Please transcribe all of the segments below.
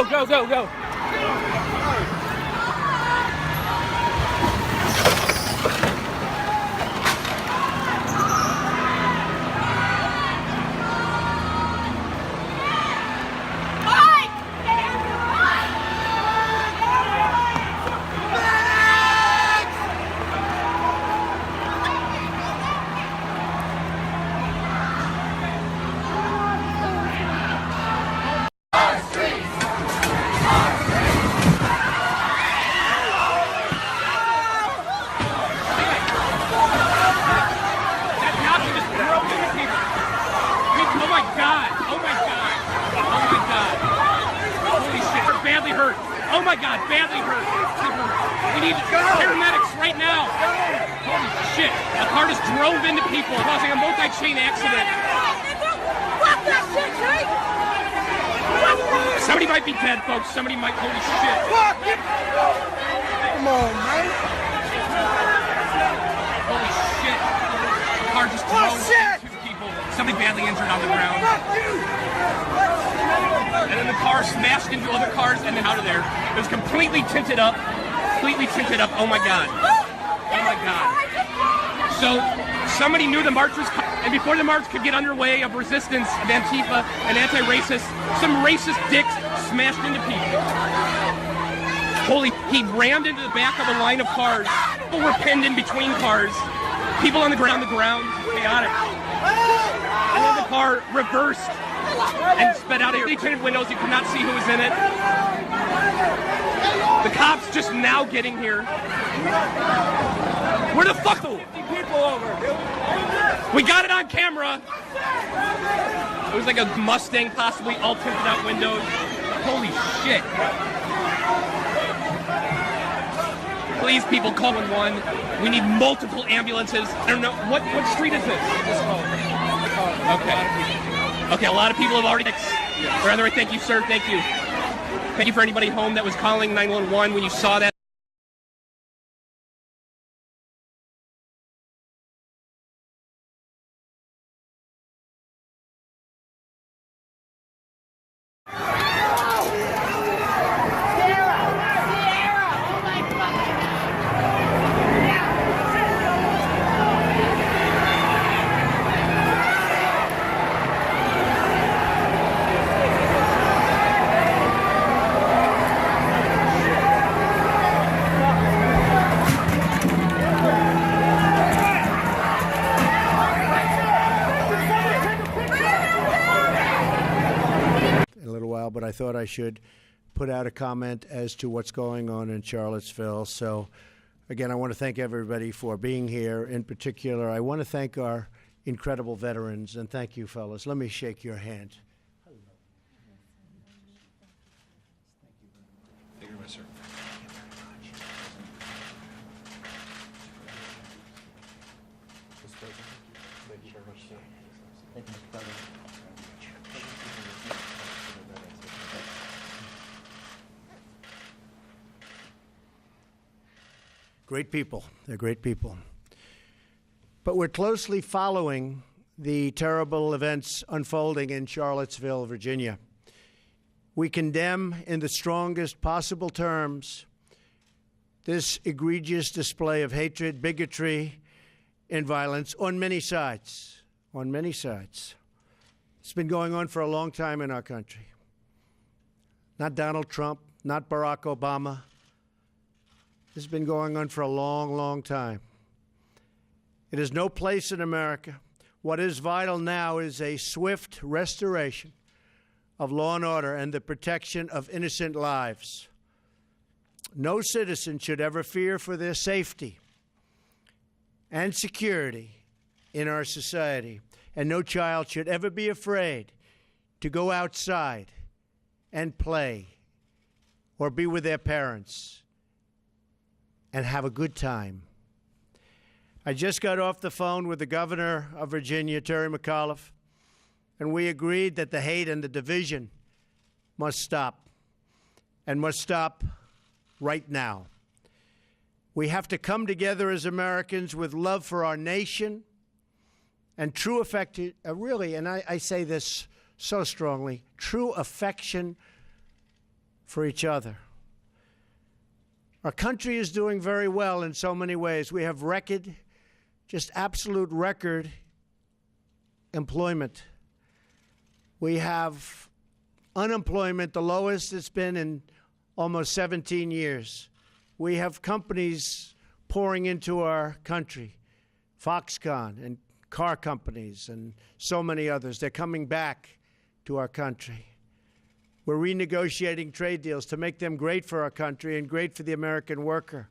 Go, go, go, go. Oh my God, badly hurt. We need paramedics right now. Holy shit. A car just drove into people, causing a multi-chain accident. Fuck that shit, right? Somebody might be dead, folks. Somebody might. Holy shit. Fuck it. Come on, man. Holy shit. The car just drove into people. Somebody badly injured on the ground. Fuck you. And then the car smashed into other cars and then out of there. It was completely tinted up. Completely tinted up. Oh my God. Oh my God. So somebody knew the march was coming, and before the march could get underway of resistance of Antifa and anti-racist, some racist dicks smashed into people. Holy, he rammed into the back of a line of cars. People were pinned in between cars. People on the ground, chaotic. And then the car reversed and sped out of here. They tinted windows, you could not see who was in it. The cops just now getting here. Where the fuck? 50 people over. We got it on camera. It was like a Mustang, possibly all tinted out windows. Holy shit. Please, people, call 111. We need multiple ambulances. I don't know, what street is this? Okay. Okay, a lot of people have already... Rather, thank you, sir. Thank you. Thank you for anybody home that was calling 911 when you saw that. But I thought I should put out a comment as to what's going on in Charlottesville. So, again, I want to thank everybody for being here. In particular, I want to thank our incredible veterans, and thank you, fellas. Let me shake your hand. Thank you very much, sir. Mr. President, thank you very much, sir. Thank you, Mr. President. Great people. They're great people. But we're closely following the terrible events unfolding in Charlottesville, Virginia. We condemn in the strongest possible terms this egregious display of hatred, bigotry, and violence on many sides. On many sides. It's been going on for a long time in our country. Not Donald Trump, not Barack Obama. This has been going on for a long, long time. It has no place in America. What is vital now is a swift restoration of law and order and the protection of innocent lives. No citizen should ever fear for their safety and security in our society, and no child should ever be afraid to go outside and play or be with their parents and have a good time. I just got off the phone with the governor of Virginia, Terry McAuliffe, and we agreed that the hate and the division must stop, and must stop right now. We have to come together as Americans with love for our nation and true affection, really, and I say this so strongly, true affection for each other. Our country is doing very well in so many ways. We have record, just absolute record employment. We have unemployment, the lowest it's been in almost 17 years. We have companies pouring into our country, Foxconn and car companies and so many others. They're coming back to our country. We're renegotiating trade deals to make them great for our country and great for the American worker.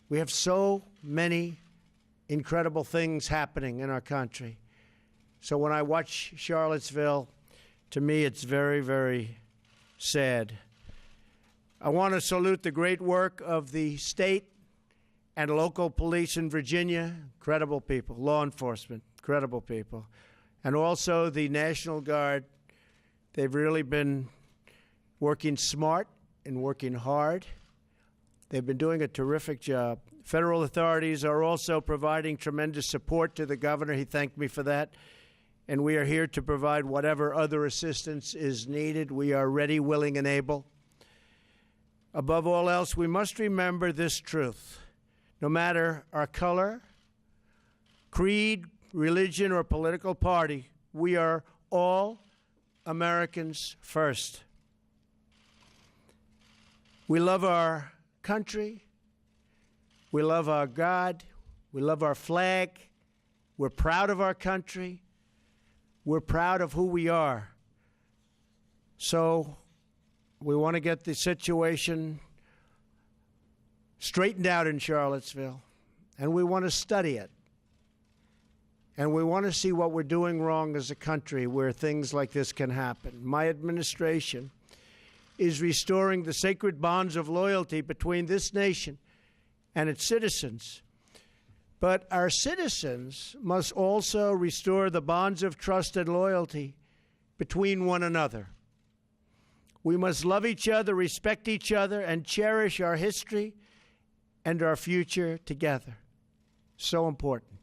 We have so many incredible things happening in our country. So when I watch Charlottesville, to me it's very, very sad. I want to salute the great work of the state and local police in Virginia, incredible people, law enforcement, incredible people, and also the National Guard. They've really been working smart and working hard. They've been doing a terrific job. Federal authorities are also providing tremendous support to the governor. He thanked me for that. And we are here to provide whatever other assistance is needed. We are ready, willing, and able. Above all else, we must remember this truth. No matter our color, creed, religion, or political party, we are all Americans first. We love our country. We love our God. We love our flag. We're proud of our country. We're proud of who we are. So we want to get the situation straightened out in Charlottesville, and we want to study it. And we want to see what we're doing wrong as a country where things like this can happen. My administration is restoring the sacred bonds of loyalty between this nation and its citizens. But our citizens must also restore the bonds of trust and loyalty between one another. We must love each other, respect each other, and cherish our history and our future together. So important.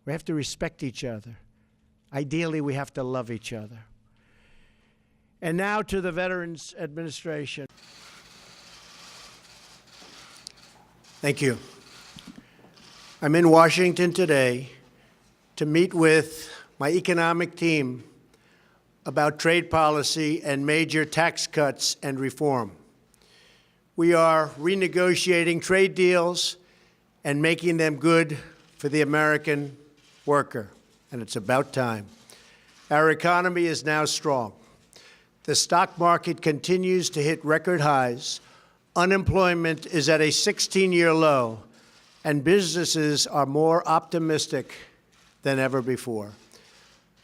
We have to respect each other. Ideally, we have to love each other. And now to the Veterans Administration. Thank you. I'm in Washington today to meet with my economic team about trade policy and major tax cuts and reform. We are renegotiating trade deals and making them good for the American worker, and it's about time. Our economy is now strong. The stock market continues to hit record highs. Unemployment is at a 16-year low, and businesses are more optimistic than ever before.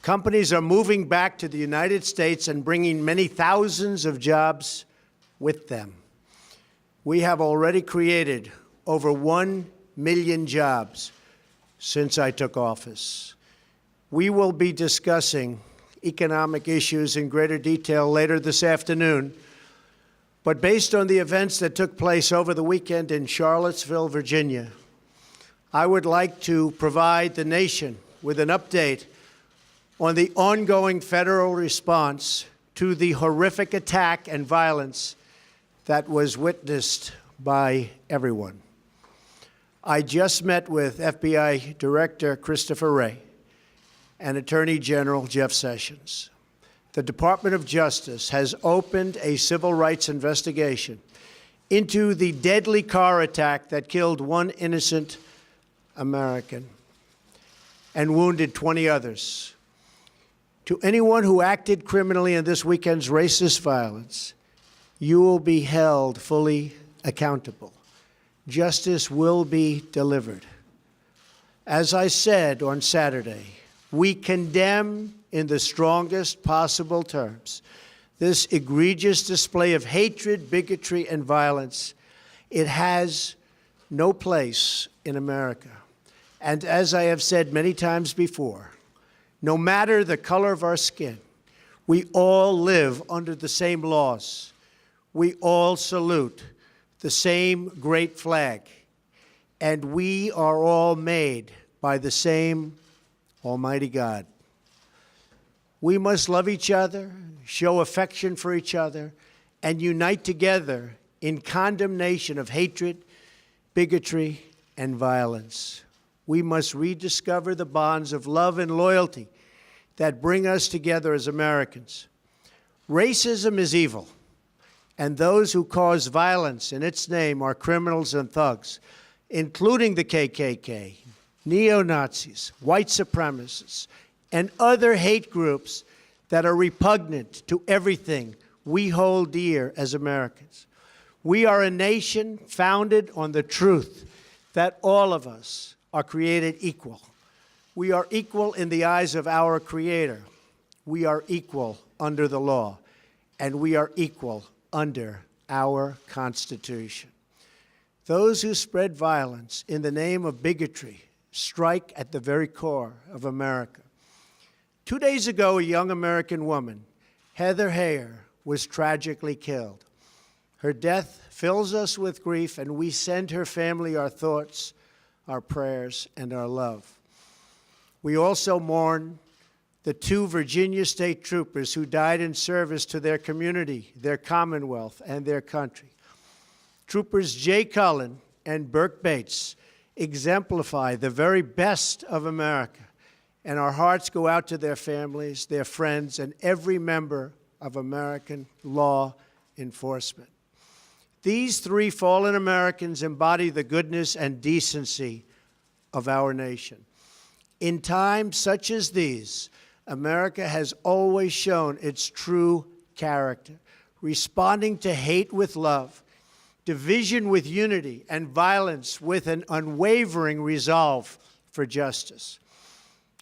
Companies are moving back to the United States and bringing many thousands of jobs with them. We have already created over 1 million jobs since I took office. We will be discussing economic issues in greater detail later this afternoon, but based on the events that took place over the weekend in Charlottesville, Virginia, I would like to provide the nation with an update on the ongoing federal response to the horrific attack and violence that was witnessed by everyone. I just met with FBI Director Christopher Wray and Attorney General Jeff Sessions. The Department of Justice has opened a civil rights investigation into the deadly car attack that killed one innocent American and wounded 20 others. To anyone who acted criminally in this weekend's racist violence, you will be held fully accountable. Justice will be delivered. As I said on Saturday, we condemn in the strongest possible terms this egregious display of hatred, bigotry, and violence. It has no place in America. And as I have said many times before, no matter the color of our skin, we all live under the same laws. We all salute the same great flag, and we are all made by the same Almighty God. We must love each other, show affection for each other, and unite together in condemnation of hatred, bigotry, and violence. We must rediscover the bonds of love and loyalty that bring us together as Americans. Racism is evil, and those who cause violence in its name are criminals and thugs, including the KKK, neo-Nazis, white supremacists, and other hate groups that are repugnant to everything we hold dear as Americans. We are a nation founded on the truth that all of us are created equal. We are equal in the eyes of our Creator. We are equal under the law, and we are equal under our Constitution. Those who spread violence in the name of bigotry strike at the very core of America. 2 days ago, a young American woman, Heather Heyer, was tragically killed. Her death fills us with grief, and we send her family our thoughts, our prayers, and our love. We also mourn the 2 Virginia state troopers who died in service to their community, their Commonwealth, and their country. Troopers Jay Cullen and Burke Bates exemplify the very best of America, and our hearts go out to their families, their friends, and every member of American law enforcement. These 3 fallen Americans embody the goodness and decency of our nation. In times such as these, America has always shown its true character, responding to hate with love, division with unity, and violence with an unwavering resolve for justice.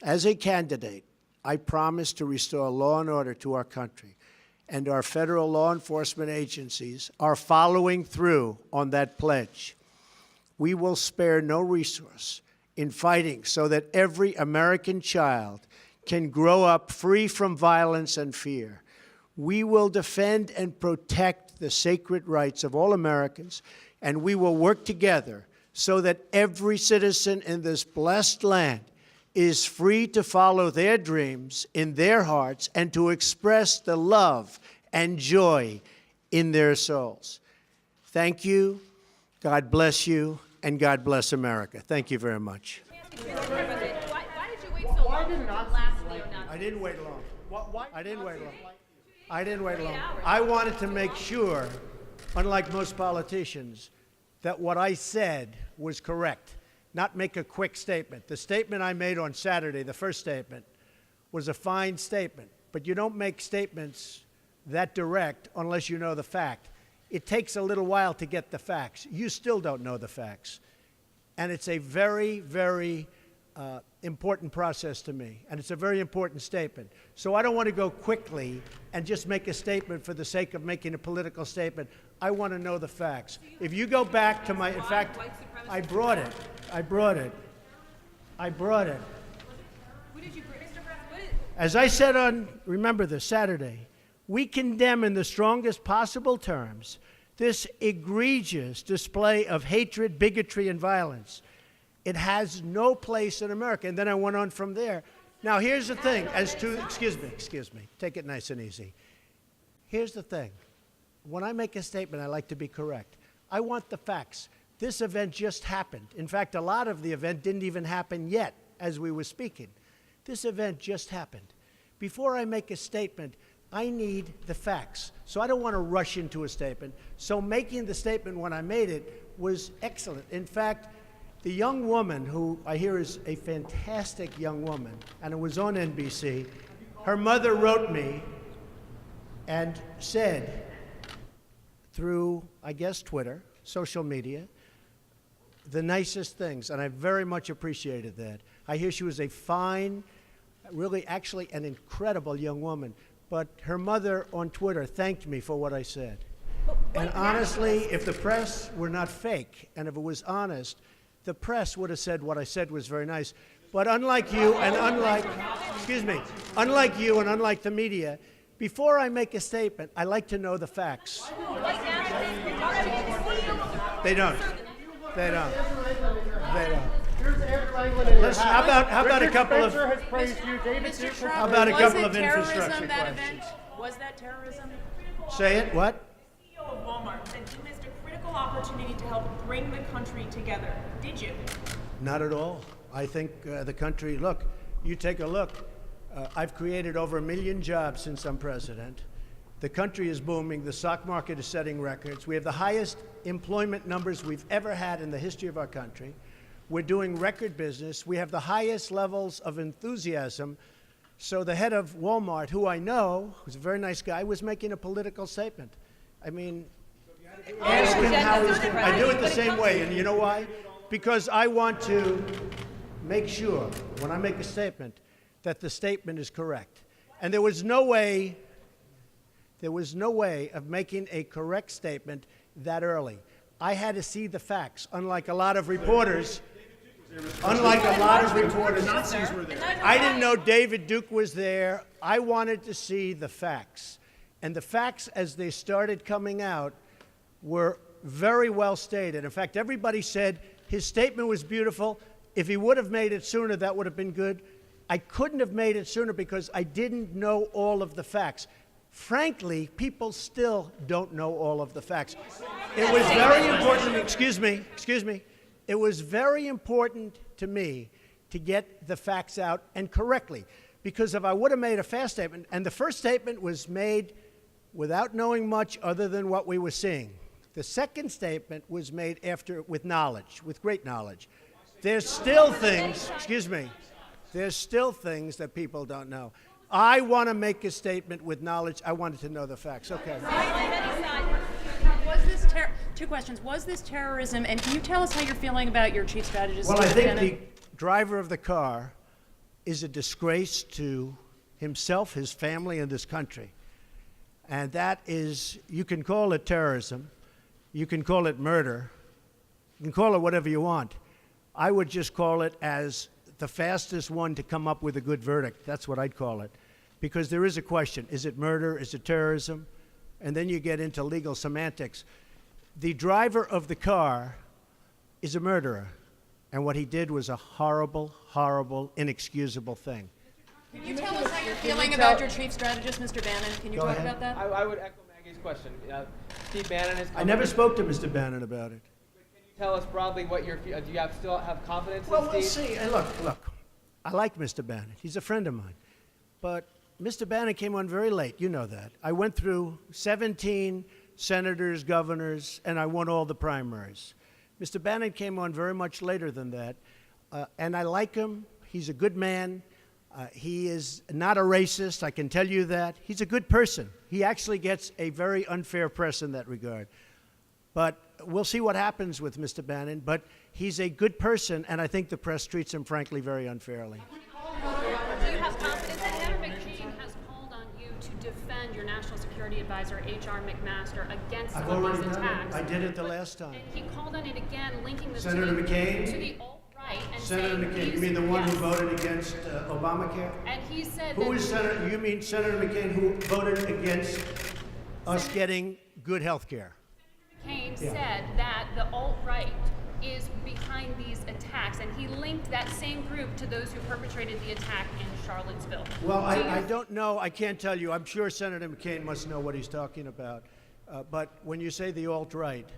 As a candidate, I promise to restore law and order to our country, and our federal law enforcement agencies are following through on that pledge. We will spare no resource in fighting so that every American child can grow up free from violence and fear. We will defend and protect the sacred rights of all Americans, and we will work together so that every citizen in this blessed land is free to follow their dreams in their hearts and to express the love and joy in their souls. Thank you, God bless you, and God bless America. Thank you very much. Why did you wait so long to last neo-Nazi? I didn't wait long. I didn't wait long. I didn't wait long. I wanted to make sure, unlike most politicians, that what I said was correct, not make a quick statement. The statement I made on Saturday, the first statement, was a fine statement, but you don't make statements that direct unless you know the fact. It takes a little while to get the facts. You still don't know the facts. And it's a very, very important process to me, and it's a very important statement. So I don't want to go quickly and just make a statement for the sake of making a political statement. I want to know the facts. If you go back to my, in fact, I brought it. Who did you bring, Mr. President? As I said on, remember this, Saturday, we condemn in the strongest possible terms this egregious display of hatred, bigotry, and violence. It has no place in America. And then I went on from there. Now, here's the thing. Excuse me. Take it nice and easy. Here's the thing. When I make a statement, I like to be correct. I want the facts. This event just happened. In fact, a lot of the event didn't even happen yet as we were speaking. This event just happened. Before I make a statement, I need the facts. So I don't want to rush into a statement. So making the statement when I made it was excellent. In fact, the young woman, who I hear is a fantastic young woman, and it was on NBC, her mother wrote me and said, through, I guess, Twitter, social media, the nicest things, and I very much appreciated that. I hear she was a fine, really actually an incredible young woman, but her mother on Twitter thanked me for what I said. And honestly, if the press were not fake, and if it was honest, the press would have said what I said was very nice. But unlike you and unlike the media, before I make a statement, I like to know the facts. They don't. Here's Andrew Anglin in your Listen, hat. how about a Richard couple of- Spencer has praised you. David Mr. Duke has Trump, How about a was couple it of infrastructure terrorism, that questions? event? Was that terrorism? Say it, what? CEO of Walmart said you missed a critical opportunity to help bring the country together. Did you? Not at all. I think the country, look, you take a look. I've created over 1 million jobs since I'm president. The country is booming. The stock market is setting records. We have the highest employment numbers we've ever had in the history of our country. We're doing record business. We have the highest levels of enthusiasm. So the head of Walmart, who I know, who's a very nice guy, was making a political statement. I mean, ask him how he's doing. I do it the same way, and you know why? Because I want to make sure, when I make a statement, that the statement is correct. And there was no way of making a correct statement that early. I had to see the facts, unlike a lot of reporters. Nazis were there. I didn't know David Duke was there. I wanted to see the facts. And the facts, as they started coming out, were very well stated. In fact, everybody said his statement was beautiful. If he would have made it sooner, that would have been good. I couldn't have made it sooner because I didn't know all of the facts. Frankly, people still don't know all of the facts. It was very important, excuse me. It was very important to me to get the facts out and correctly. Because if I would have made a fast statement, and the first statement was made without knowing much other than what we were seeing. The second statement was made after with knowledge, with great knowledge. There's still things, there's still things that people don't know. I want to make a statement with knowledge. I wanted to know the facts. Okay. Two questions. Was this terrorism? And can you tell us how you're feeling about your chief strategist? Well, I think the driver of the car is a disgrace to himself, his family, and this country. And that is, you can call it terrorism. You can call it murder. You can call it whatever you want. I would just call it as the fastest one to come up with a good verdict. That's what I'd call it. Because there is a question. Is it murder? Is it terrorism? And then you get into legal semantics. The driver of the car is a murderer. And what he did was a horrible, horrible, inexcusable thing. Can you tell us how you're feeling about your chief strategist, Mr. Bannon? Can you talk about that? I would echo Maggie's question. Steve Bannon is. I never spoke to Mr. Bannon about it. Can you tell us broadly what your? Do you still have confidence Well, in we'll Steve? see. And look. I like Mr. Bannon. He's a friend of mine. But Mr. Bannon came on very late. You know that. I went through 17 senators, governors, and I won all the primaries. Mr. Bannon came on very much later than that. And I like him. He's a good man. He is not a racist, I can tell you that. He's a good person. He actually gets a very unfair press in that regard. But we'll see what happens with Mr. Bannon. But he's a good person, and I think the press treats him, frankly, very unfairly. Do you have confidence that Senator McCain has called on you to defend your National Security Advisor, H.R. McMaster, against some of these attacks? I did it the last time. And he called on it again, linking this Senator McCain? to the alt-right. And Senator saying McCain, you mean the one who voted against Obamacare? And he said Who is Senator? You mean Senator McCain who voted against us getting good health care? McCain said that the alt-right is behind these attacks, and he linked that same group to those who perpetrated the attack in Charlottesville. Well, I don't know. I can't tell you. I'm sure Senator McCain must know what he's talking about. But when you say the alt-right,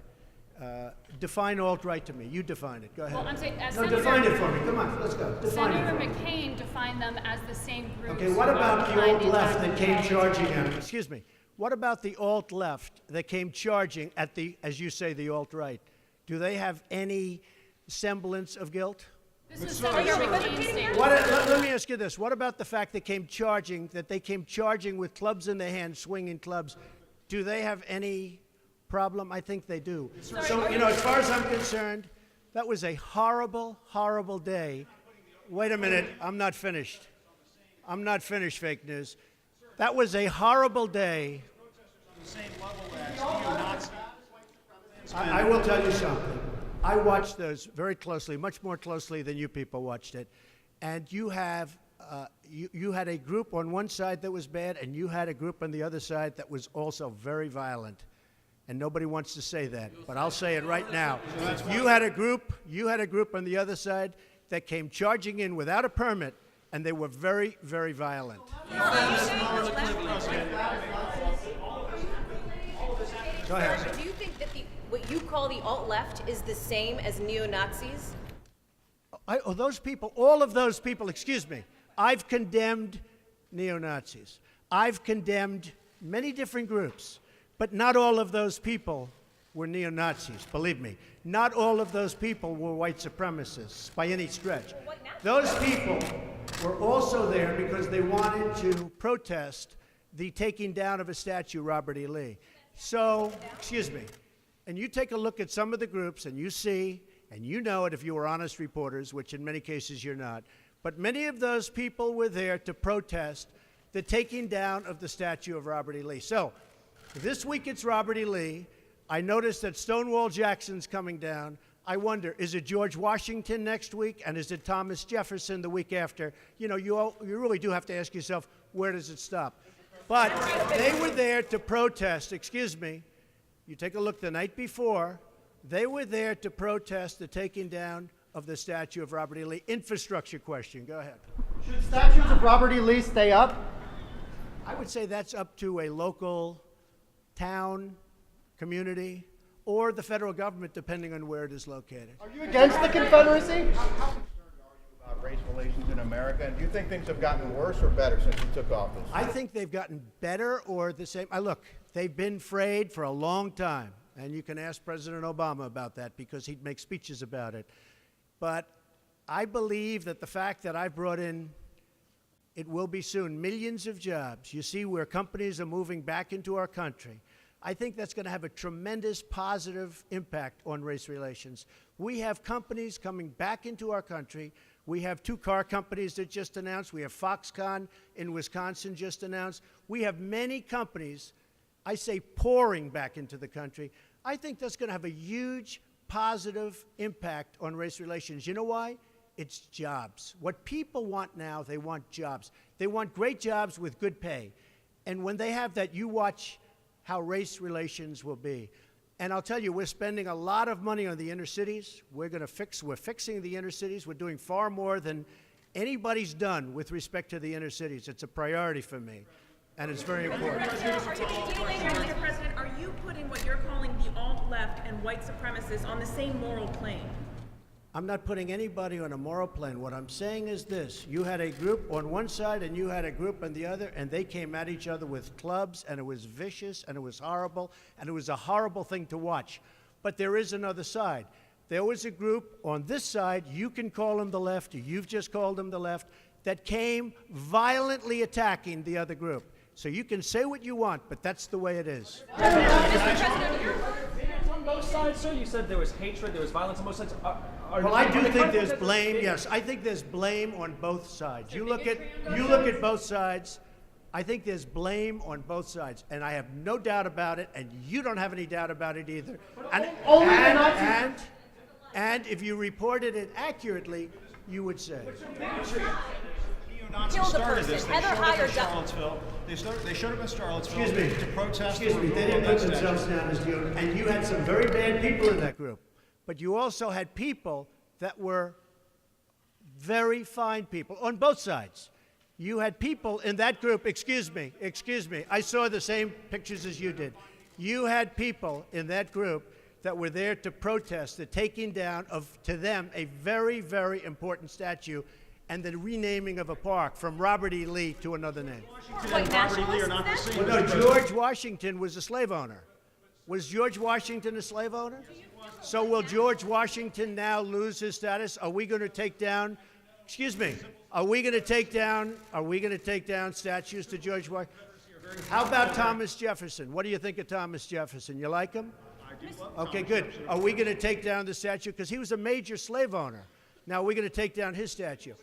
define alt-right to me. You define it. Go ahead. Well, I'm saying, as No, define it for me. Come on, let's go. Define Senator it for me. McCain defined them as the same group. Okay, what about the alt-left that came charging at him? Excuse me. What about the alt-left that came charging at the, as you say, the alt-right? Do they have any semblance of guilt? This is Senator McCain's statement. Let me ask you this. What about the fact that they came charging with clubs in their hands, swinging clubs? Do they have any problem? I think they do. So, as far as I'm concerned, that was a horrible, horrible day. Wait a minute. I'm not finished. Fake news. That was a horrible day. I will tell you something. I watched those very closely, much more closely than you people watched it. And you had a group on one side that was bad, and you had a group on the other side that was also very violent. And nobody wants to say that, but I'll say it right now. You had a group on the other side that came charging in without a permit, and they were very, very violent. Go ahead. Do you think that what you call the alt-left is the same as neo-Nazis? Those people, all of those people, excuse me, I've condemned neo-Nazis. I've condemned many different groups, but not all of those people were neo-Nazis, believe me. Not all of those people were white supremacists by any stretch. Those people were also there because they wanted to protest the taking down of a statue, Robert E. Lee. So, excuse me, and you take a look at some of the groups and you see, and you know it if you were honest reporters, which in many cases you're not, but many of those people were there to protest the taking down of the statue of Robert E. Lee. So, this week it's Robert E. Lee. I noticed that Stonewall Jackson's coming down. I wonder, is it George Washington next week, and is it Thomas Jefferson the week after? You know, you really do have to ask yourself, where does it stop? But they were there to protest, excuse me, you take a look the night before, they were there to protest the taking down of the statue of Robert E. Lee. Infrastructure question, go ahead. Should statues of Robert E. Lee stay up? I would say that's up to a local town, community, or the federal government, depending on where it is located. Are you against the Confederacy? About race relations in America, and do you think things have gotten worse or better since you took office? I think they've gotten better or the same. Look, they've been frayed for a long time, and you can ask President Obama about that because he'd make speeches about it. But I believe that the fact that I brought in, it will be soon, millions of jobs. You see where companies are moving back into our country. I think that's going to have a tremendous positive impact on race relations. We have companies coming back into our country. We have 2 car companies that just announced. We have Foxconn in Wisconsin just announced. We have many companies, I say, pouring back into the country. I think that's going to have a huge positive impact on race relations. You know why? It's jobs. What people want now, they want jobs. They want great jobs with good pay. And when they have that, you watch how race relations will be. And I'll tell you, we're spending a lot of money on the inner cities. We're fixing the inner cities. We're doing far more than anybody's done with respect to the inner cities. It's a priority for me, and it's very important. Mr. President, are you putting what you're calling the alt-left and white supremacists on the same moral plane? I'm not putting anybody on a moral plane. What I'm saying is this. You had a group on one side and you had a group on the other, and they came at each other with clubs, and it was vicious, and it was horrible, and it was a horrible thing to watch. But there is another side. There was a group on this side, you can call them the left, or you've just called them the left, that came violently attacking the other group. So you can say what you want, but that's the way it is. On both sides, sir? You said there was hatred, there was violence on both sides. Well, I do think there's blame. Yes, I think there's blame on both sides. You look at both sides. I think there's blame on both sides, and I have no doubt about it, and you don't have any doubt about it either. And if you reported it accurately, you would say. Neo-Nazis started this. They showed up in Charlottesville. They showed up in Charlottesville to protest. Excuse me. They didn't put themselves down as neo, and you had some very bad people in that group. But you also had people that were very fine people on both sides. You had people in that group, excuse me, I saw the same pictures as you did. You had people in that group that were there to protest the taking down of, to them, a very, very important statue and the renaming of a park from Robert E. Lee to another name. Robert E. Lee are not the same. Well, no, George Washington was a slave owner. Was George Washington a slave owner? So will George Washington now lose his status? Are we going to take down, are we going to take down statues to George Washington? How about Thomas Jefferson? What do you think of Thomas Jefferson? You like him? Okay, good. Are we going to take down the statue? Because he was a major slave owner. Now we're going to take down his statue.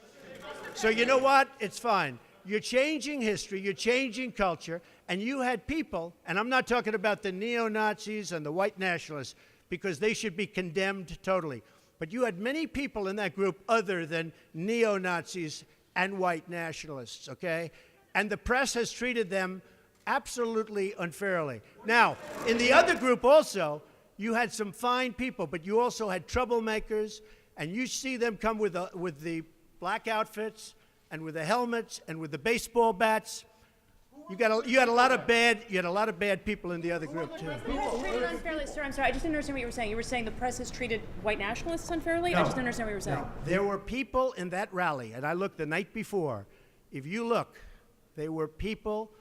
So you know what? It's fine. You're changing history, you're changing culture, and you had people, and I'm not talking about the neo-Nazis and the white nationalists, because they should be condemned totally. But you had many people in that group other than neo-Nazis and white nationalists, okay? And the press has treated them absolutely unfairly. Now, in the other group also, you had some fine people, but you also had troublemakers, and you see them come with the black outfits and with the helmets and with the baseball bats. You had a lot of bad people in the other group too. Treated unfairly, sir. I'm sorry. I just didn't understand what you were saying. You were saying the press has treated white nationalists unfairly? No. I just didn't understand what you were saying. No. There were people in that rally, and I looked the night before. If you look, there were people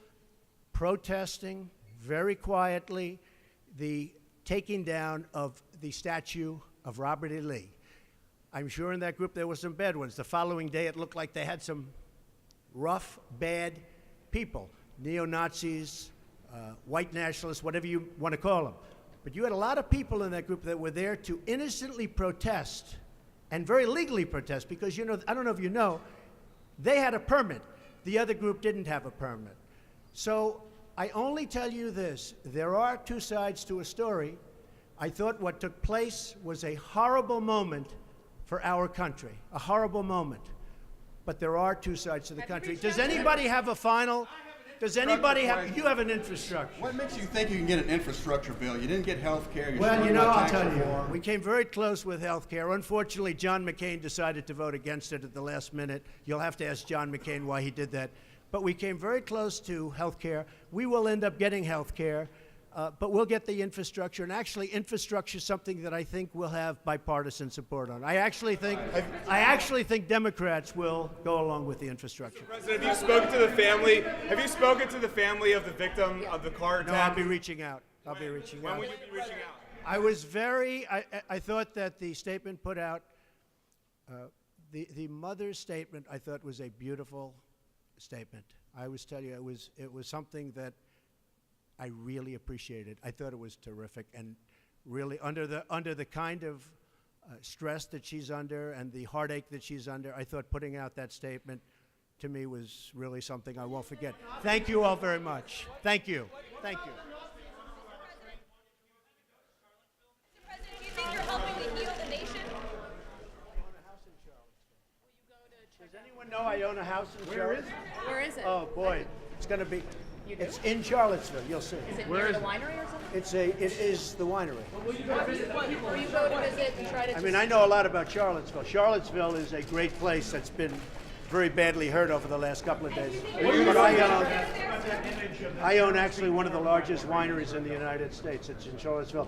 protesting very quietly the taking down of the statue of Robert E. Lee. I'm sure in that group there were some bad ones. The following day it looked like they had some rough, bad people, neo-Nazis, white nationalists, whatever you want to call them. But you had a lot of people in that group that were there to innocently protest and very legally protest because, you know, I don't know if you know, they had a permit. The other group didn't have a permit. So I only tell you this, there are two sides to a story. I thought what took place was a horrible moment for our country, a horrible moment. But there are two sides to the country. Does anybody have a final? Does anybody have? You have an infrastructure. What makes you think you can get an infrastructure bill? You didn't get health care. Well, you know, I'll tell you, we came very close with health care. Unfortunately, John McCain decided to vote against it at the last minute. You'll have to ask John McCain why he did that. But we came very close to health care. We will end up getting health care. But we'll get the infrastructure, and actually infrastructure is something that I think we'll have bipartisan support on. I actually think Democrats will go along with the infrastructure. President, have you spoken to the family? Have you spoken to the family of the victim of the car attack? No, I'll be reaching out. I'll be reaching out. When will you be reaching out? I was I thought that the statement put out, the mother's statement, I thought was a beautiful statement. I always tell you, it was something that I really appreciated. I thought it was terrific, and really under the kind of stress that she's under and the heartache that she's under, I thought putting out that statement to me was really something I won't forget. Thank you all very much. Thank you. Thank you. Mr. President, do you think you're helping to heal the nation? Does anyone know I own a house in Charlottesville? Where is it? Oh boy, it's going to be. It's in Charlottesville. You'll see. Is it near the winery or something? It is the winery. Will you go to visit and try to? I mean, I know a lot about Charlottesville. Charlottesville is a great place that's been very badly hurt over the last couple of days. But I own actually one of the largest wineries in the United States. It's in Charlottesville.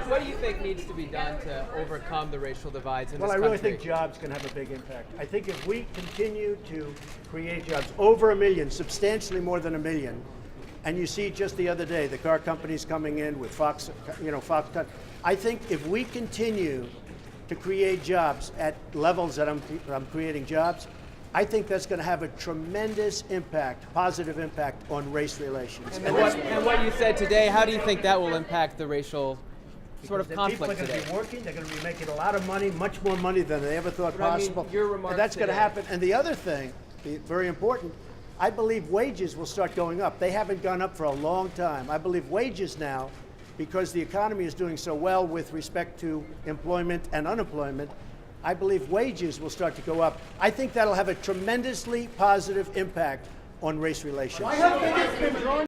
What do you think needs to be done to overcome the racial divides in this Well, I country? really think jobs can have a big impact. I think if we continue to create jobs, over 1 million, substantially more than 1 million, and you see just the other day, the car companies coming in with Foxconn. I think if we continue to create jobs at levels that I'm creating jobs, I think that's going to have a tremendous impact, positive impact on race relations. And what you said today, how do you think that will impact the racial sort of conflict today? People are going to be working, they're going to be making a lot of money, much more money than they ever thought possible. And that's going to happen. And the other thing, very important, I believe wages will start going up. They haven't gone up for a long time. I believe wages now, because the economy is doing so well with respect to employment and unemployment, I believe wages will start to go up. I think that'll have a tremendously positive impact on race relations.